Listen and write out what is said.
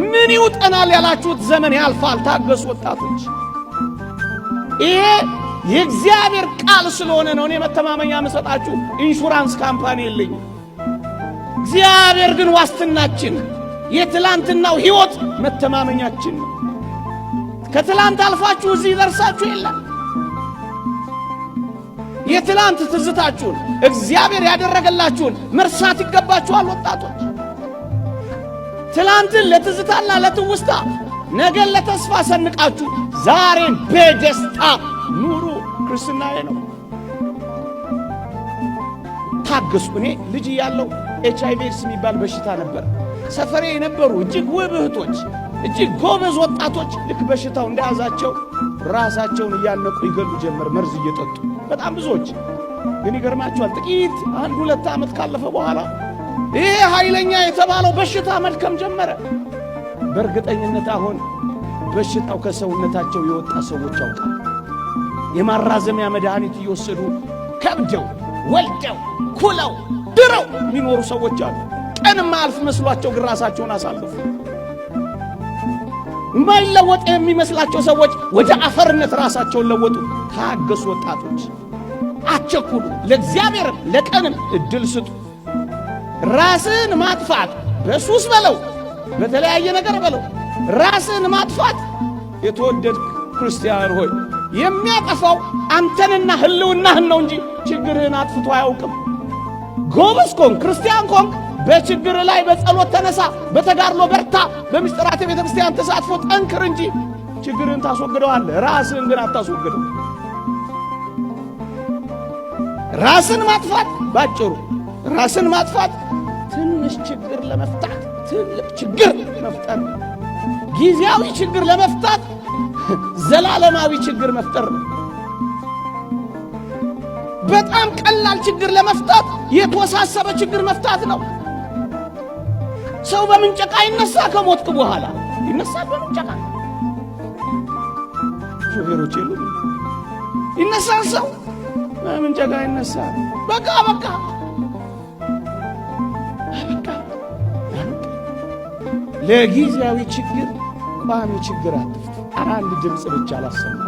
ምን ይውጠናል ያላችሁት ዘመን ያልፋል። ታገሱ ወጣቶች። ይሄ የእግዚአብሔር ቃል ስለሆነ ነው። እኔ መተማመኛ መሰጣችሁ ኢንሹራንስ ካምፓኒ የለኝ። እግዚአብሔር ግን ዋስትናችን፣ የትላንትናው ሕይወት መተማመኛችን ነው። ከትላንት አልፋችሁ እዚህ ደርሳችሁ የለም። የትላንት ትዝታችሁን እግዚአብሔር ያደረገላችሁን መርሳት ይገባችኋል ወጣቶች። ትላንትን ለትዝታና ለትውስታ ነገን ለተስፋ ሰንቃችሁ ዛሬን በደስታ ኑሩ። ክርስትናዬ ነው። ታገሱ። እኔ ልጅ ያለው HIV ኤድስ የሚባል በሽታ ነበር። ሰፈሬ የነበሩ እጅግ ውብ እህቶች፣ እጅግ ጎበዝ ወጣቶች ልክ በሽታው እንደያዛቸው ራሳቸውን እያነቁ ይገሉ ጀመር፣ መርዝ እየጠጡ በጣም ብዙዎች። ግን ይገርማችኋል ጥቂት 1-2 ዓመት ካለፈ በኋላ ይሄ ኃይለኛ የተባለው በሽታ መድከም ጀመረ። በእርግጠኝነት አሁን በሽታው ከሰውነታቸው የወጣ ሰዎች አውቃል። የማራዘሚያ መድኃኒት እየወሰዱ ከብደው ወልደው ኩለው ድረው የሚኖሩ ሰዎች አሉ። ቀን ማልፍ መስሏቸው ግን ራሳቸውን አሳልፉ። የማይለወጥ የሚመስላቸው ሰዎች ወደ አፈርነት ራሳቸውን ለወጡ። ታገሱ ወጣቶች፣ አትቸኩሉ። ለእግዚአብሔር ለቀንም እድል ስጡ። ራስን ማጥፋት በሱስ በለው በተለያየ ነገር በለው ራስን ማጥፋት የተወደድክ ክርስቲያን ሆይ የሚያጠፋው አንተንና ህልውናህን ነው እንጂ ችግርህን አጥፍቶ አያውቅም። ጎበዝ ኮንክ ክርስቲያን ኮንክ በችግር ላይ በጸሎት ተነሳ፣ በተጋድሎ በርታ፣ በምስጢራት ቤተ ክርስቲያን ተሳትፎ ጠንክር እንጂ ችግርህን ታስወግደዋለህ። ራስህን ግን አታስወግደው። ራስን ማጥፋት ባጭሩ ራስን ማጥፋት ትንሽ ችግር ለመፍታት ትልቅ ችግር መፍጠር፣ ጊዜያዊ ችግር ለመፍታት ዘላለማዊ ችግር መፍጠር ነው። በጣም ቀላል ችግር ለመፍታት የተወሳሰበ ችግር መፍታት ነው። ሰው በምንጨቃ ይነሳ፣ ከሞትክ በኋላ ይነሳል በምንጨቃ። ሾፌሮች የሉ ይነሳል፣ ሰው በምንጨቃ ይነሳል። በቃ ለጊዜያዊ ችግር ቋሚ ችግር አትፍቱ። አንድ ድምፅ ብቻ አላሰሙ።